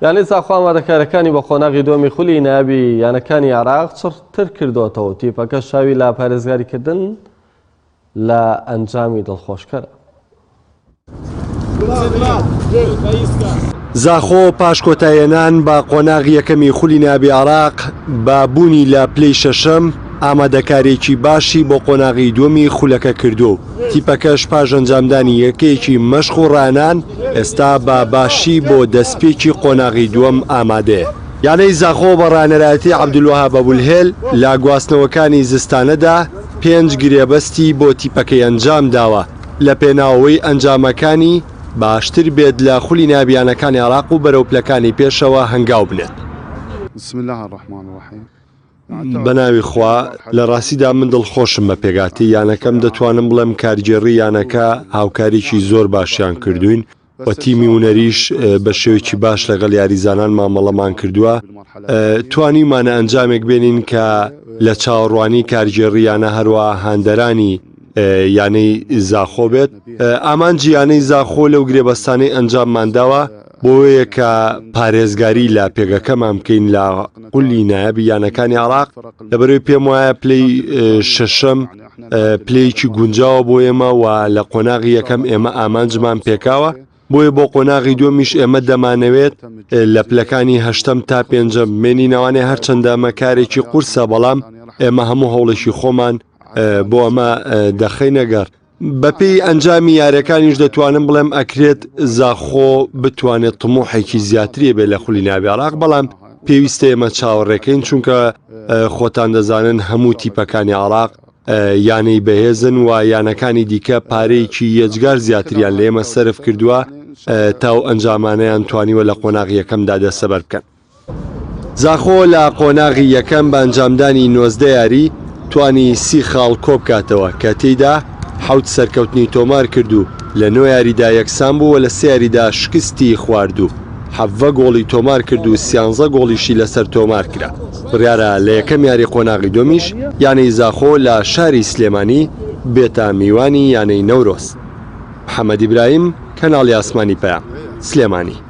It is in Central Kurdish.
یانەی چاخۆ ئامادەکاریەکانی بە قۆناغی دۆمی خولی نایابی یانەکانی عێراق چڕتر کردووەتەوە. تیپەکە شاوی لا پارێزگاریکردن لە ئەنجامی دڵخۆشکەرە. زاخۆ پاش کۆتایهێنان بە قۆناغی یەکەمی خولی نایابی عێراق بە بوونی لە پلەی شەشەم ئامادەکاریێکی باشی بۆ قۆناغی دووەمی خولەکە کردو. تیپەکەش پاش ئەنجامدانی یەکەیەکی مەشق و ڕانان ئێستا بە باشی بۆ دەستپێکی قۆناغی دووەم ئامادەیە. یانەی زاخۆ بە ڕانەرایەتی عەبدولوەهاب ئەبولهێل لە گواستنەوەکانی زستانەدا 5 گرێبەستی بۆ تیپەکەی ئەنجام داوە لە پێناوەوەی ئەنجامەکانی باشتر بێت لە خولی نایابییانەکانی عێراق و بەرەوپلەکانی پێشەوە هەنگاو بنێت. بسم الله الرحمن الرحیم. بەناوی خوا لە ڕاستیدا من دڵخۆشم بە پێگاتی یانەکەم دەتوانم بڵێم کارگێڕی یانەکە هاوکاریکی زۆر باشیان کردوین و تیمی هونەریش بە شێوەیەکی باش لەگەڵ یاریزانان مامەڵەمان کردووە. توانیمانە ئەنجامێک بێنین کە لە چاوەڕوانی کارگێڕی یانە هەروە هاندەرانی یانەی زاخۆ بێت. ئامانجی یانەی زاخۆ لەو گرێبەستانەی ئەنجاممانداوە بۆیە کە پارێزگاری لە پێگەکەمان بکەین لە قولی نایابی یانەکانی عێراق لەبەرەوەی پێم وایە پلەی شەشەم پلەیەکی گونجاوە بۆ ئێمە و لە قۆناغی یەکەم ئێمە ئامانجمان پێکاوە، بۆیە بۆ قۆناغی دووەمیش ئێمە دەمانەوێت لە پلەکانی هەشتەم تا پێنجەم بمێنینەوەنێ هەرچەندە ئەمە کارێکی قورسە، بەڵام ئێمە هەموو هەوڵێکی خۆمان بۆ ئەمە دەخەینەگەر. بەپێی ئەنجامی یاریەکانیش دەتوانم بڵێم ئەکرێت زاخۆ بتوانێت تموحێکی زیاتری بێت لە خولی نایابی عێراق، بەڵام پێویستە ئێمە چاوەڕێکەین چونکە خۆتان دەزانن هەموو تیپەکانی عێراق یانەی بەهێزن و یانەکانی دیکە پارەیەکی یەجگار زیاتریان لە ئێمە سەرف کردووە تاو ئەنجامانەیان توانیوە لە قۆناغی یەکەمدا دەسەبەر بکەن. زاخۆ لە قۆناغی یەکەم بە ئەنجامدانی 19 یاری توانی 30 خاڵ کۆبکاتەوە کە تێیدا 7 سەرکەوتنی تۆمار کردو، لە 9 یاریدا یەکسان بوو و لە 3 یاریدا شکستی خواردو. 7 گۆڵی تۆمار کرد و 13 گۆڵیشی لەسەر تۆمار کرا. بڕیارە لە یەکەم یاری قۆناغی دۆمیش یانەی زاخۆ لە شاری سلێمانی بێتە میوانی یانەی نەورۆز. محەممەد ئیبراهیم، کەناڵی ئاسمانی پەیام، سلێمانی.